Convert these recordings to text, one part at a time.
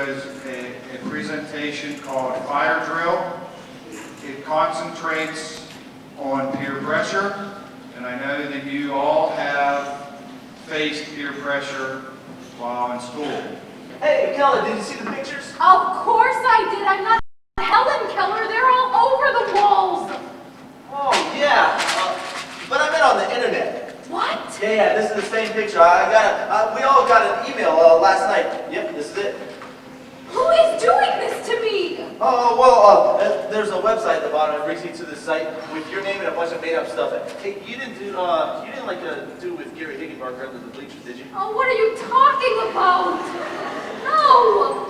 was a presentation called Fire Drill. It concentrates on peer pressure, and I know that you all have faced peer pressure while in school. Hey, Keller, did you see the pictures? Of course I did. I'm not Helen Keller. They're all over the walls. Oh, yeah. But I meant on the internet. What? Yeah, this is the same picture. We all got an email last night. Yep, this is it. Who is doing this to me? There's a website at the bottom that brings you to this site with your name and a bunch of made-up stuff. Hey, you didn't do with Gary Higginbarker under the bleachers, did you? Oh, what are you talking about? No.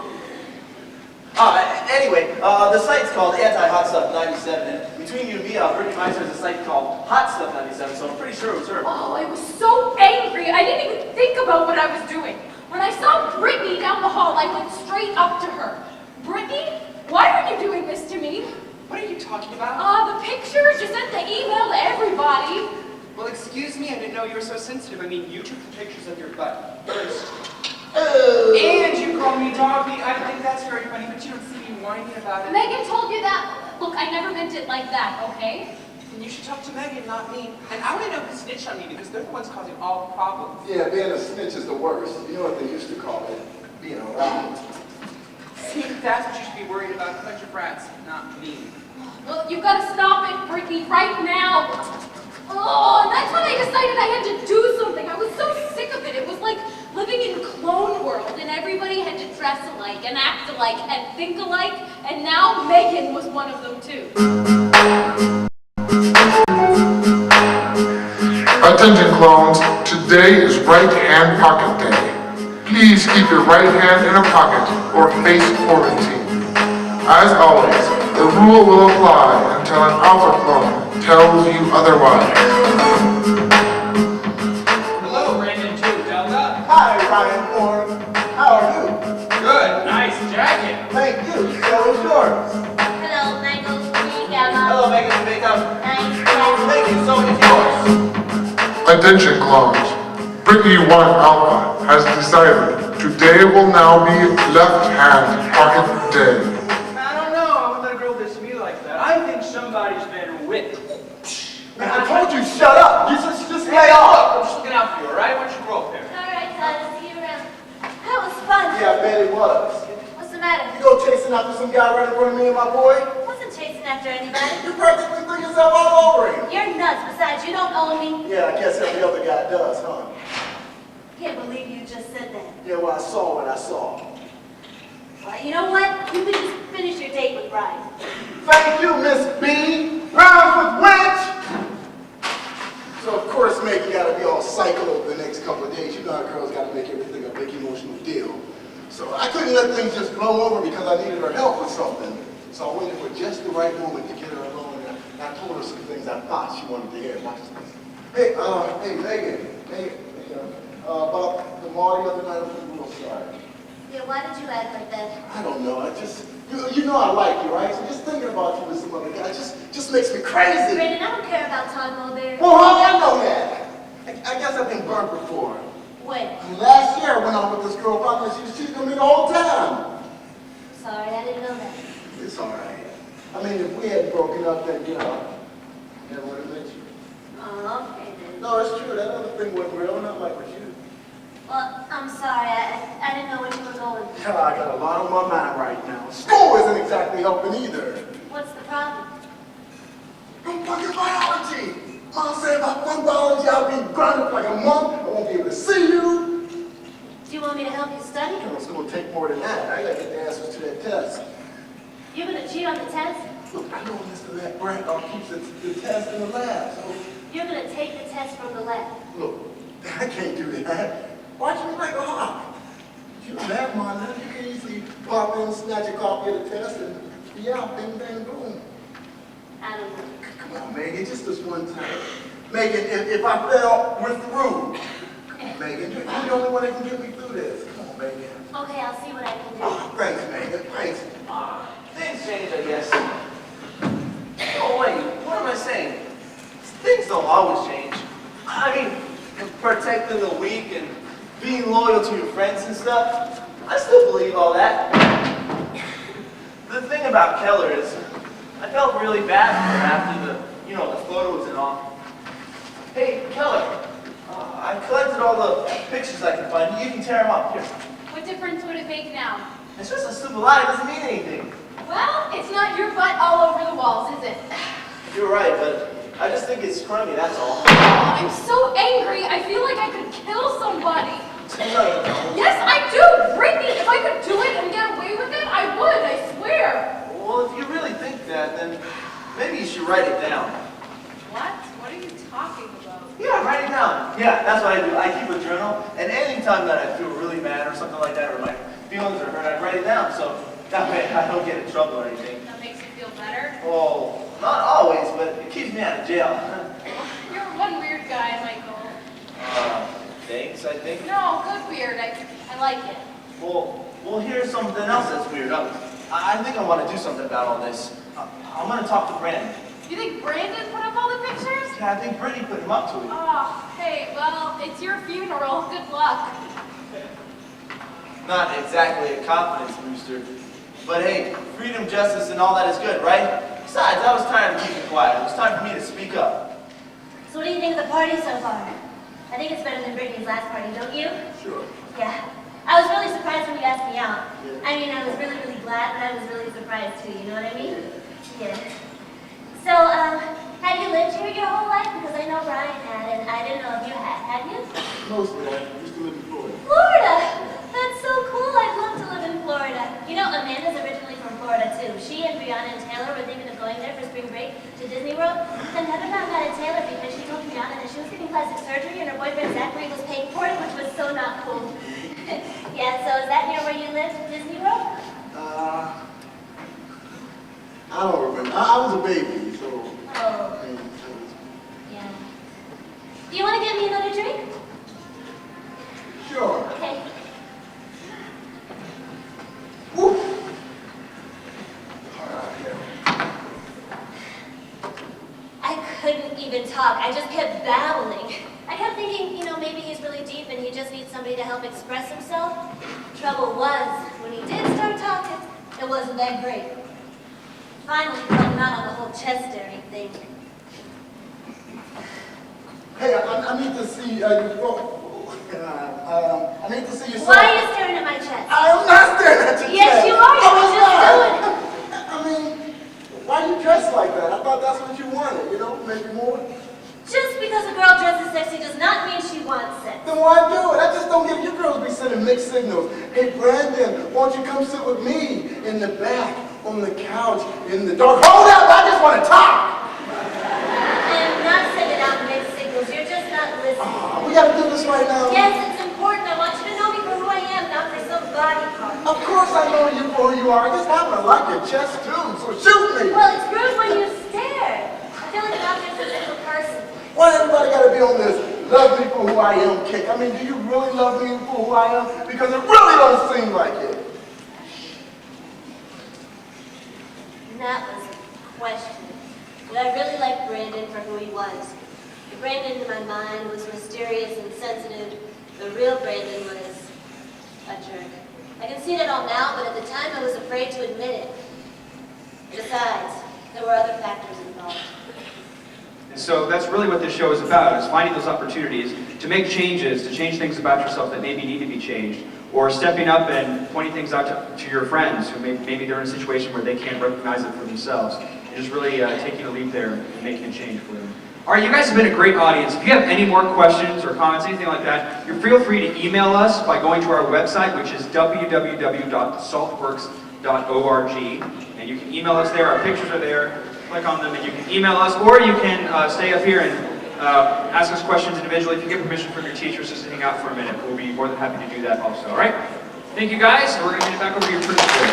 Anyway, the site's called Anti-Hot Stuff 97, and between you and me, Brittany Meister has a site called Hot Stuff 97, so I'm pretty sure it was her. Oh, I was so angry. I didn't even think about what I was doing. When I saw Brittany down the hall, I went straight up to her. Brittany, why are you doing this to me? What are you talking about? The pictures. You sent the email to everybody. Well, excuse me, I didn't know you were so sensitive. I mean, you took the pictures of your butt first. And you called me dog meat. I don't think that's very funny, but you don't see me whining about it. Megan told you that. Look, I never meant it like that, okay? And you should talk to Megan, not me. And I want to know who snitched on me, because they're the ones causing all the problems. Yeah, being a snitch is the worst. You know what they used to call it? Being around. See, that's what you should be worried about. A bunch of rats, not me. Well, you've got to stop it, Brittany, right now. Oh, and that's when I decided I had to do something. I was so sick of it. It was like living in Clone World, and everybody had to dress alike, and act alike, and think alike, and now Megan was one of them, too. Attention clones, today is right hand pocket day. Please keep your right hand in a pocket or face quarantine. As always, the rule will apply until an alpha clone tells you otherwise. Hello, Brandon 2 Delta. Hi, Ryan Orm. How are you? Good, nice jacket. Thank you. So is yours. Hello, Mango 3 Gamma. Hello, Megan, makeup. Nice. Thank you, so is yours. Attention clones, Brittany 1 Alpha has decided today will now be left hand pocket day. I don't know, I wouldn't let a girl diss me like that. I think somebody's been whipped. Man, I told you, shut up. You just lay Look, off. I'm just looking out for you, alright? Why don't you grow up there? Alright, Todd, see you around. That was fun. Yeah, I bet it was. What's the matter? You go chasing after some guy right in front of me and my boy? Wasn't chasing after anybody. You practically threw yourself all over him. You're nuts. Besides, you don't own me. Yeah, I guess every other guy does, huh? Can't believe you just said that. Yeah, well, I saw what I saw. Well, you know what? You could just finish your date with Brian. Thank you, Miss B. Rounds with Winch. So, of course, Meg, you gotta be all psycho over the next couple of days. You know how girls gotta make everything a big emotional deal. So I couldn't let things just blow over because I needed her help with something. So I waited for just the right moment to get her alone, and I told her some things I thought she wanted to hear. Watch this. Hey, Megan, about the Marty other night, I'm real sorry. Yeah, why did you act like that? I don't know, you know I like you, right? So just thinking about you with some other guy just makes me crazy. Brandon, I don't care about Todd Mulberry. Well, how do I know that? I guess I've been burnt before. When? Last year I went out with this girl, probably she was cheating on me the whole time. Sorry, I didn't know that. It's all right. I mean, if we hadn't broken up, then, you know, I never would have met you. Oh, okay then. No, it's true. That other thing wasn't real, not like with you. Well, I'm sorry. I didn't know where you were going. I got a lot on my mind right now. School isn't exactly helping either. What's the problem? I'm fucking biology. Mom said if I flunk biology, I'll be grounded for like a month. I won't be able to see you. Do you want me to help you study? It's going to take more than that. I got to get the answers to that test. You're going to cheat on the test? Look, I know Mr. Brand keeps the test in the lab, so... You're going to take the test from the lab. Look, I can't do that. Watch me like a hawk. You lab monitor, you can easily pop in, snatch a copy of the test, and be out, bing, bang, boom. I don't know. Come on, Megan, just this one time. Megan, if I fail, we're through. Come on, Megan, you're the only one that can get me through this. Come on, Megan. Okay, I'll see what I can do. Oh, thanks, Megan, thanks. Things change, I guess. Oh, wait, what am I saying? Things don't always change. I mean, protecting the weak and being loyal to your friends and stuff. I still believe all that. The thing about Keller is, I felt really bad for him after the photos and all. Hey, Keller, I collected all the pictures I can find. You can tear them up. Here. What difference would it make now? It's just a stupid lie. It doesn't mean anything. Well, it's not your butt all over the walls, is it? You're right, but I just think it's crummy, that's all. I'm so angry, I feel like I could kill somebody. No. Yes, I do! Brittany, if I could do it and get away with it, I would, I swear. Well, if you really think that, then maybe you should write it down. What? What are you talking about? Yeah, write it down. Yeah, that's what I do. I keep a journal, and any time that I feel really mad or something like that, or my feelings are hurt, I write it down, so that way I don't get in trouble or anything. That makes you feel better? Well, not always, but it keeps me out of jail. You're one weird guy, Michael. Thanks, I think. No, good weird. I like it. Well, here's something else that's weird. I think I want to do something about all this. I'm going to talk to Brandon. You think Brandon put up all the pictures? Yeah, I think Brittany put him up to it. Oh, hey, well, it's your funeral. Good luck. Not exactly a confidence booster. But hey, freedom, justice, and all that is good, right? Besides, I was tired of keeping quiet. It was time for me to speak up. So what do you think of the party so far? I think it's better than Brittany's last party, don't you? Sure. Yeah. I was really surprised when you asked me out. I mean, I was really, really glad, but I was really surprised too, you know what I mean? Yeah. So, have you lived here your whole life? Because I know Brian had, and I didn't know if you had. Have you? Mostly, I used to live in Florida. Florida! That's so cool. I'd love to live in Florida. You know, Amanda's originally from Florida too. She and Brianna and Taylor were thinking of going there for spring break to Disney World. Then Heather got mad at Taylor because she told Brianna that she was getting plastic surgery and her boyfriend Zachary was paying for it, which was so not cool. Yeah, so is that near where you lived, Disney World? I don't remember. I was a baby, so. Oh, yeah. Do you want to get me another drink? Sure. Okay. Woo. I couldn't even talk. I just kept babbling. I kept thinking, you know, maybe he's really deep and he just needs somebody to help express himself. Trouble was, when he did start talking, it wasn't that great. Finally, cutting out on the whole chest staring thing. Hey, I need to see you. I need to see you. Why are you staring at my chest? I'm not staring at your Yes, chest. you are. You were just doing it. I mean, why you dressed like that? I thought that's what you wanted, you know, maybe more. Just because a girl dresses sexy does not mean she wants sex. Then why do it? I just don't get you girls be sending mixed signals. Hey, Brandon, why don't you come sit with me in the back, on the couch, in the dark. Hold up, I just want to talk. I'm not sending out mixed signals. You're just not listening. We got to do this right now. Yes, it's important. I want you to know me for who I am, not for some body part. Of course I know you for who you are. I just happen to like your chest too, so shoot me. Well, it's rude when you stare. I feel like I'm just a little person. Why everybody got to be on this love me for who I am kick? I mean, do you really love me for who I am? Because it really don't seem like it. And that was a question. But I really liked Brandon for who he was. The Brandon in my mind was mysterious and sensitive. The real Brandon was a jerk. I can see that all now, but at the time I was afraid to admit it. Besides, there were other factors involved. And so that's really what this show is about, is finding those opportunities to make changes, to change things about yourself that maybe need to be changed, or stepping up and pointing things out to your friends who maybe they're in a situation where they can't recognize it for themselves, and just really taking a leap there and making a change for them. All right, you guys have been a great audience. If you have any more questions or comments, anything like that, feel free to email us by going to our website, which is www.saltworks.org, and you can email us there. Our pictures are there. Click on them and you can email us, or you can stay up here and ask us questions individually. If you get permission from your teachers just to hang out for a minute, we'll be more than happy to do that also, all right? Thank you guys, and we're going to get back over to your principal.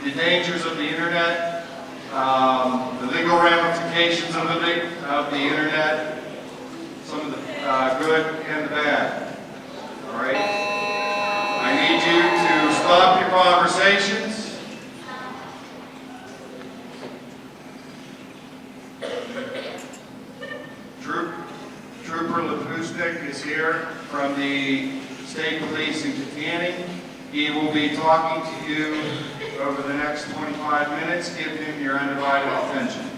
The dangers of the internet, the legal ramifications of the internet, some of the good and the bad, all right? I need you to stop your conversations. Trooper Lapusnik is here from the State Police in Kittanning. He will be talking to you over the next 25 minutes. Give him your undivided attention.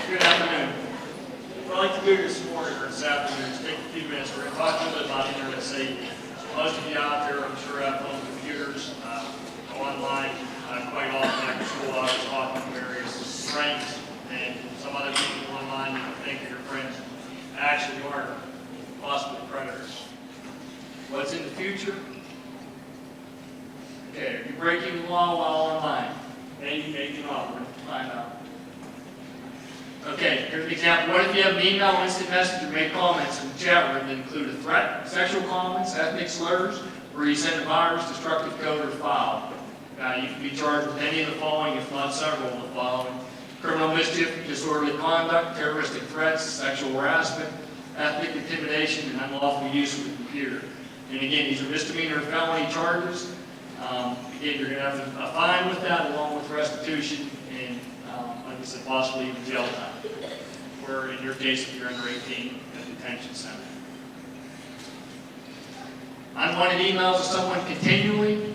Good afternoon. What I'd like to do this morning or this afternoon is take a few minutes. We're going to talk a little bit about internet safety. Most of you out there, I'm sure, have home computers, go online quite often after school hours, talking to various friends and some other people online you think are your friends actually are possibly predators. What's in the future? Okay, are you breaking the law while online? Maybe, maybe not. We're going to find out. Okay, here's an example. What if you have an email, instant message, or make comments in the chat room that include a threat, sexual comments, ethnic slurs, or you send a virus, destructive code, or file? You can be charged with any of the following, if not several of the following: criminal mischief, disorderly conduct, terroristic threats, sexual harassment, ethnic intimidation, and unlawful use of the computer. And again, these are misdemeanor and felony charges. Again, you're going to have a fine with that, along with restitution, and like I said, possibly even jail time. Or in your case, if you're under 18, a detention center. Unwanted emails of someone continually.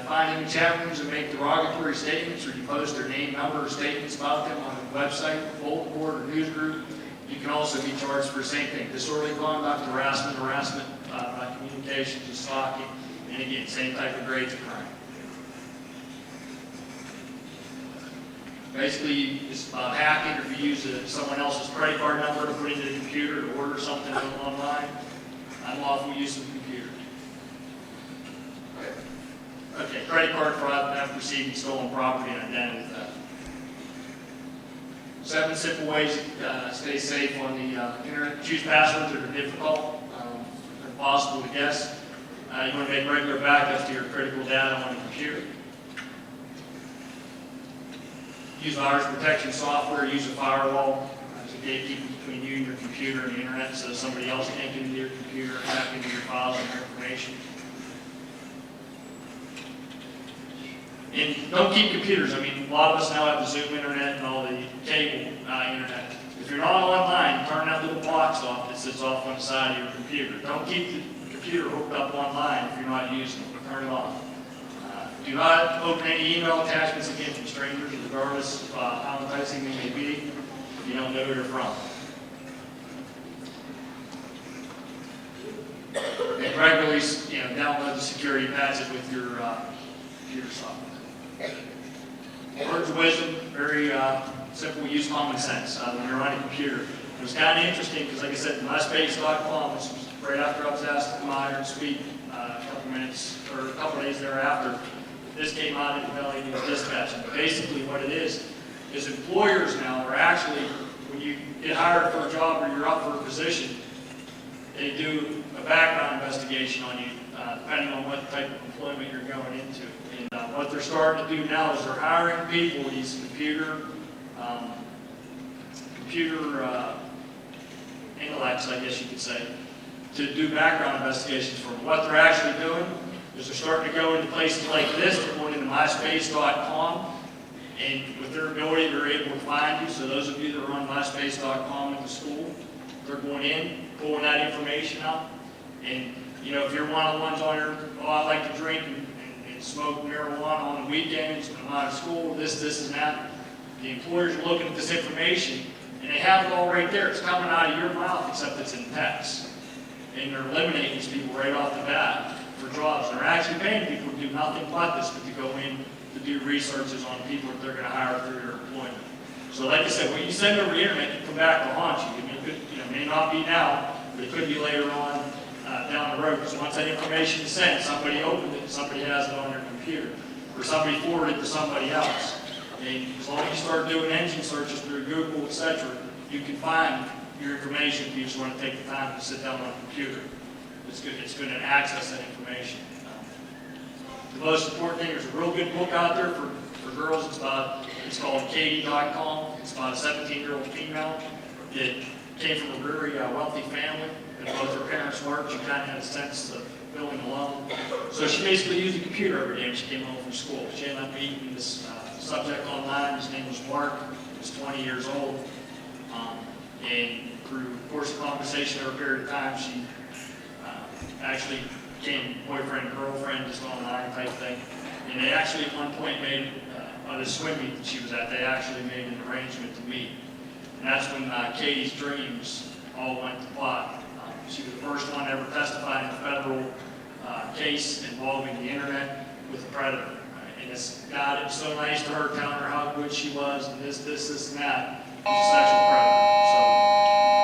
Find them in chat rooms and make derogatory statements, or you post their name, number, or statements about them on a website, bulletin board, or news group. You can also be charged for the same thing: disorderly conduct, harassment, by communications, and stalking. And again, same type of grades of crime. Basically, it's about hacking, or if you use someone else's credit card number to put into the computer to order something online. Unlawful use of the computer. Okay, credit card fraud, theft, receiving stolen property, and identity theft. 7 simple ways to stay safe on the internet. Choose passwords that are difficult, impossible to guess. You want to make regular backups to your critical data on the computer. Use virus protection software. Use a firewall as a gatekeeper between you and your computer and the internet, so somebody else can't get into your computer and hack into your files and your information. And don't keep computers. I mean, a lot of us now have the Zoom internet and all the cable internet. If you're not online, turn that little box off that sits off on the side of your computer. Don't keep the computer hooked up online if you're not using it. Turn it off. Do not open any email attachments again from strangers, regardless of how enticing they may be, if you don't know who they're from. And regularly, download the security patches with your computer software. Words of wisdom, very simple. Use common sense when you're on a computer. It was kind of interesting because, like I said, MySpace.com was right after I was asked to come out here and speak a couple days thereafter. This came out in the Valley News Dispatch. And basically what it is employers now are actually, when you get hired for a job or you're up for a position, they do a background investigation on you, depending on what type of employment you're going into. And what they're starting to do now is they're hiring people, these computer intellects, I guess you could say, to do background investigations for them. What they're actually doing is they're starting to go into places like this. They're going into MySpace.com, and with their ability, they're able to find you. So those of you that are on MySpace.com at the school, they're going in, pulling that information out. And, if you're one of the ones on here, I like to drink and smoke marijuana on the weekends when I'm out of school, this and that. The employers are looking at this information, and they have it all right there. It's coming out of your mouth, except it's in text. And they're eliminating these people right off the bat for jobs. They're actually paying people to do nothing but this, but to go in to do researches on people that they're going to hire through your employment. So like I said, when you send over the internet, it can come back to haunt you. It may not be now, but it could be later on down the road. Because once that information is sent, somebody opened it, somebody has it on their computer, or somebody forwarded it to somebody else. And as long as you start doing engine searches through Google, etc., you can find your information if you just want to take the time to sit down on a computer. It's good to access that information. The most important thing, there's a real good book out there for girls. It's called Katie.com. It's about a 17-year-old female that came from a very wealthy family, and both her parents worked. She kind of had a sense of feeling alone. So she basically used a computer every day when she came home from school. She ended up meeting this subject online. His name was Mark. He was 20 years old. And through the course of conversation over a period of time, she actually became boyfriend and girlfriend, just online type thing. And they actually at one point made, on the swim meet that she was at, they actually made an arrangement to meet. And that's when Katie's dreams all went to pot. She was the first one ever testified in a federal case involving the internet with a predator. And this guy that was so nice to her, telling her how good she was, and this, and that, was a sexual predator. So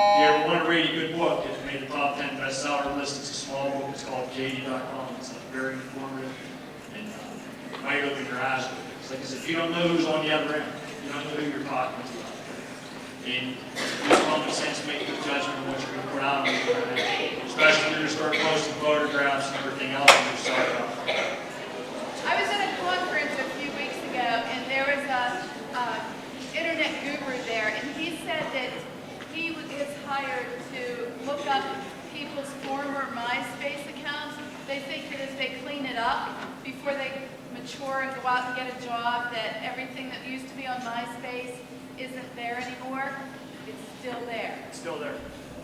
if you ever want to read a good book, it made the top 10 bestseller list. It's a small book. It's called Katie.com. It's very informative, and it might open your eyes with it. It's like I said, you don't know who's on the other end. You don't know who you're talking to. And use common sense, make a good judgment of what you're going to put out on the internet, especially if you're going to start posting photographs and everything else on your site. I was at a conference a few weeks ago, and there was a internet guru there, and he said that he is hired to look up people's former MySpace accounts. They think that as they clean it up before they mature and go out and get a job, that everything that used to be on MySpace isn't there anymore. It's still there. It's still there.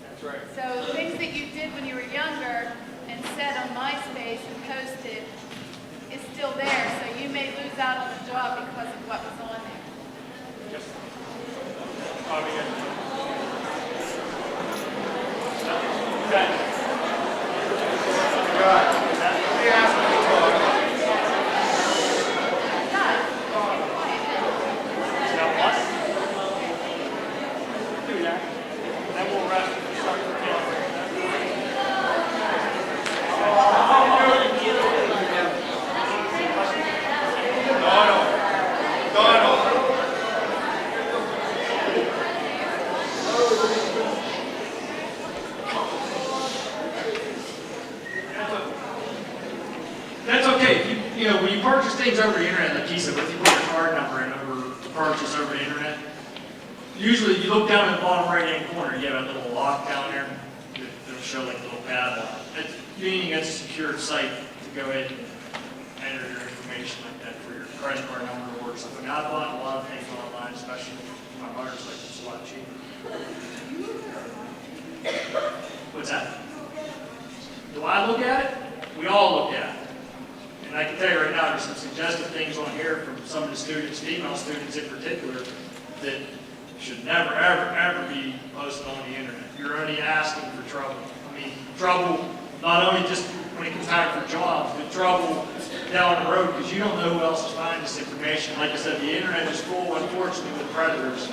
That's right. So things that you did when you were younger and said on MySpace and posted is still there. So you may lose out on the job because of what was on there. Yep. That's okay. You know, when you purchase things over the internet, like he said, if you put your card number in over the purchase over the internet, usually you look down in the bottom right-hand corner, you have a little lock down there. It'll show like a little padlock. That's meaning it's a secured site to go ahead and enter your information like that for your credit card number or something. Now, I bought a lot of things online, especially my motorcycle. It's a lot cheaper. What's that? Do I look at it? We all look at it. And I can tell you right now, there's some suggestive things on here from some of the students, female students in particular, that should never, ever, ever be posted on the internet. You're only asking for trouble. I mean, trouble not only just when it comes time for jobs, but trouble down the road because you don't know who else is finding this information. Like I said, the internet is full, unfortunately, with predators.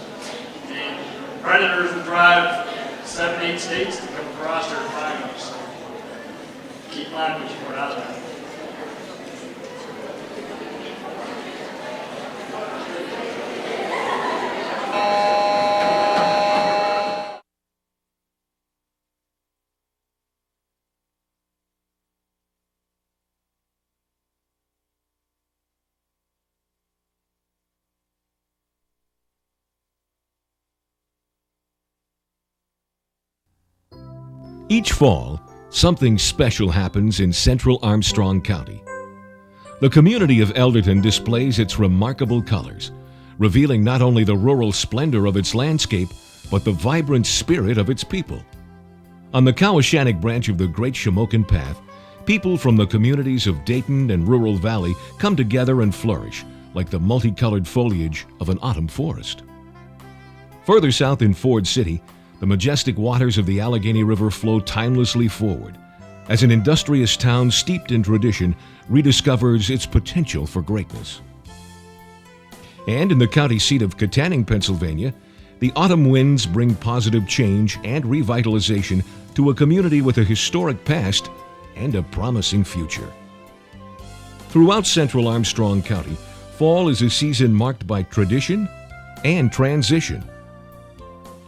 And predators will drive 7, 8 states to come across there and find them. So keep in mind what you put out there. Each fall, something special happens in central Armstrong County. The community of Elderton displays its remarkable colors, revealing not only the rural splendor of its landscape, but the vibrant spirit of its people. On the Cowashannock branch of the Great Shamokin Path, people from the communities of Dayton and Rural Valley come together and flourish like the multicolored foliage of an autumn forest. Further south in Ford City, the majestic waters of the Allegheny River flow timelessly forward as an industrious town steeped in tradition rediscovers its potential for greatness. And in the county seat of Katanning, Pennsylvania, the autumn winds bring positive change and revitalization to a community with a historic past and a promising future. Throughout central Armstrong County, fall is a season marked by tradition and transition.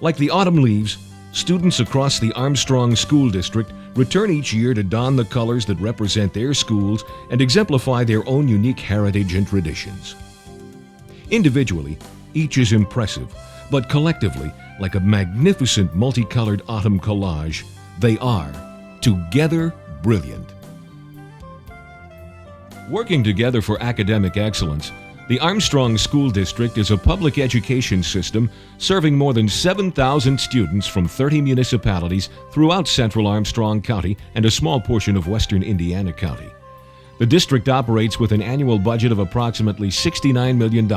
Like the autumn leaves, students across the Armstrong School District return each year to don the colors that represent their schools and exemplify their own unique heritage and traditions. Individually, each is impressive, but collectively, like a magnificent multicolored autumn collage, they are, together, brilliant. Working together for academic excellence, The Armstrong School District is a public education system serving more than 7,000 students from 30 municipalities throughout central Armstrong County and a small portion of western Indiana County. The district operates with an annual budget of approximately $69 million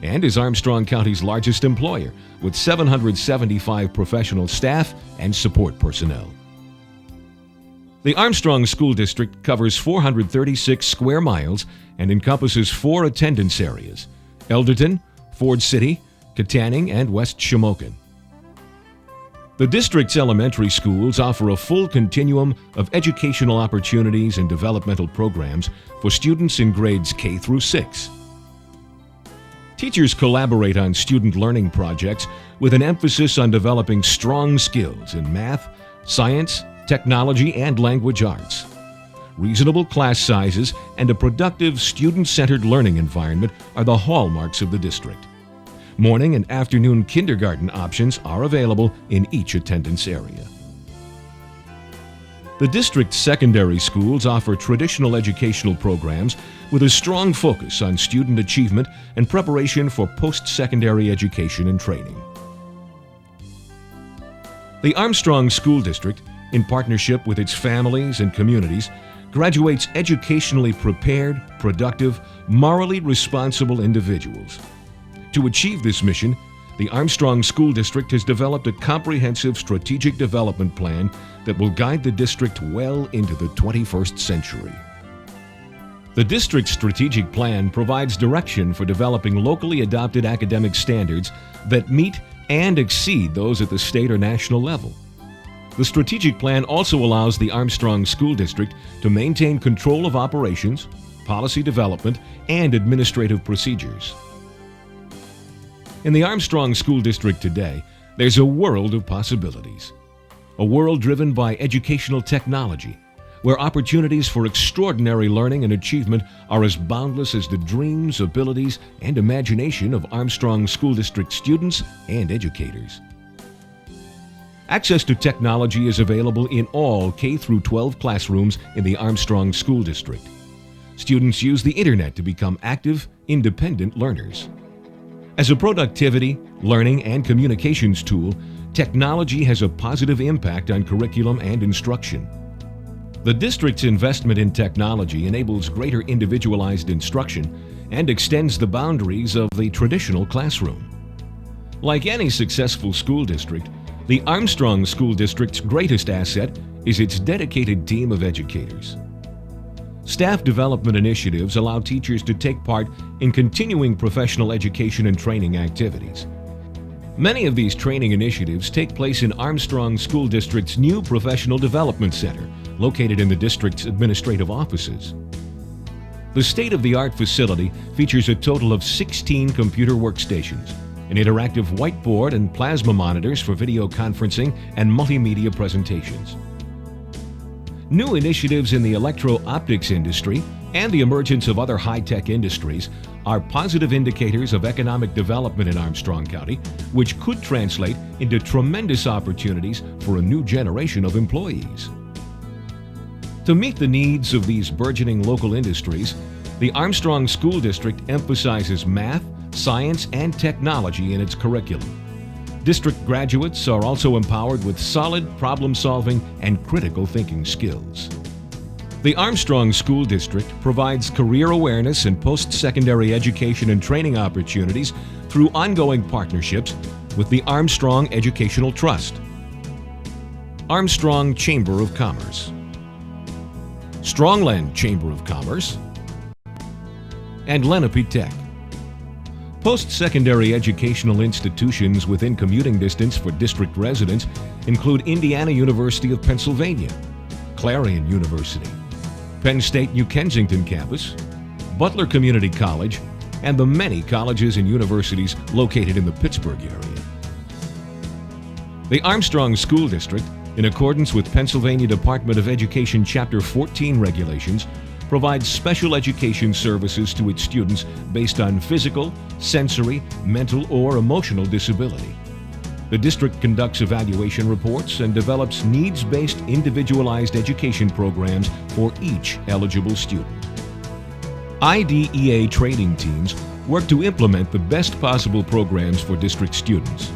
and is Armstrong County's largest employer, with 775 professional staff and support personnel. The Armstrong School District covers 436 square miles and encompasses 4 attendance areas: Elderton, Ford City, Katanning, and West Shamokin. The district's elementary schools offer a full continuum of educational opportunities and developmental programs for students in grades K through 6. Teachers collaborate on student learning projects with an emphasis on developing strong skills in math, science, technology, and language arts. Reasonable class sizes and a productive, student-centered learning environment are the hallmarks of the district. Morning and afternoon kindergarten options are available in each attendance area. The district's secondary schools offer traditional educational programs with a strong focus on student achievement and preparation for post-secondary education and training. The Armstrong School District, in partnership with its families and communities, graduates educationally prepared, productive, morally responsible individuals. To achieve this mission, the Armstrong School District has developed a comprehensive strategic development plan that will guide the district well into the 21st century. The district's strategic plan provides direction for developing locally adopted academic standards that meet and exceed those at the state or national level. The strategic plan also allows the Armstrong School District to maintain control of operations, policy development, and administrative procedures. In the Armstrong School District today, there's a world of possibilities. A world driven by educational technology, where opportunities for extraordinary learning and achievement are as boundless as the dreams, abilities, and imagination of Armstrong School District students and educators. Access to technology is available in all K-12 classrooms in the Armstrong School District. Students use the internet to become active, independent learners. As a productivity, learning, and communications tool, technology has a positive impact on curriculum and instruction. The district's investment in technology enables greater individualized instruction and extends the boundaries of the traditional classroom. Like any successful school district, the Armstrong School District's greatest asset is its dedicated team of educators. Staff development initiatives allow teachers to take part in continuing professional education and training activities. Many of these training initiatives take place in Armstrong School District's new Professional Development Center, located in the district's administrative offices. The state-of-the-art facility features a total of 16 computer workstations, an interactive whiteboard and plasma monitors for video conferencing and multimedia presentations. New initiatives in the electro-optics industry and the emergence of other high-tech industries are positive indicators of economic development in Armstrong County, which could translate into tremendous opportunities for a new generation of employees. To meet the needs of these burgeoning local industries, the Armstrong School District emphasizes math, science, and technology in its curriculum. District graduates are also empowered with solid problem-solving and critical thinking skills. The Armstrong School District provides career awareness and post-secondary education and training opportunities through ongoing partnerships with the Armstrong Educational Trust, Armstrong Chamber of Commerce, Strongland Chamber of Commerce, and Lenape Tech. Post-secondary educational institutions within commuting distance for district residents include Indiana University of Pennsylvania, Clarion University, Penn State New Kensington campus, Butler Community College, and the many colleges and universities located in the Pittsburgh area. The Armstrong School District, in accordance with Pennsylvania Department of Education Chapter 14 regulations, provides special education services to its students based on physical, sensory, mental, or emotional disability. The district conducts evaluation reports and develops needs-based individualized education programs for each eligible student. IDEA training teams work to implement the best possible programs for district students.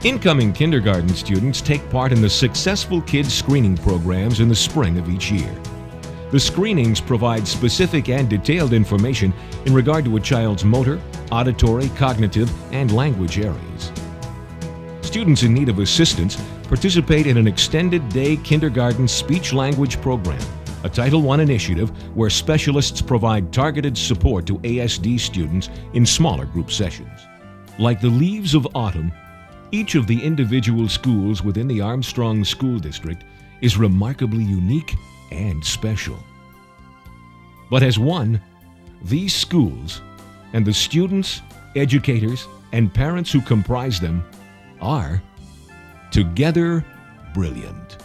Incoming kindergarten students take part in the successful kids screening programs in the spring of each year. The screenings provide specific and detailed information in regard to a child's motor, auditory, cognitive, and language areas. Students in need of assistance participate in an extended day kindergarten speech-language program, a Title I initiative where specialists provide targeted support to ASD students in smaller group sessions. Like the leaves of autumn, each of the individual schools within the Armstrong School District is remarkably unique and special. But as one, these schools and the students, educators, and parents who comprise them are together brilliant.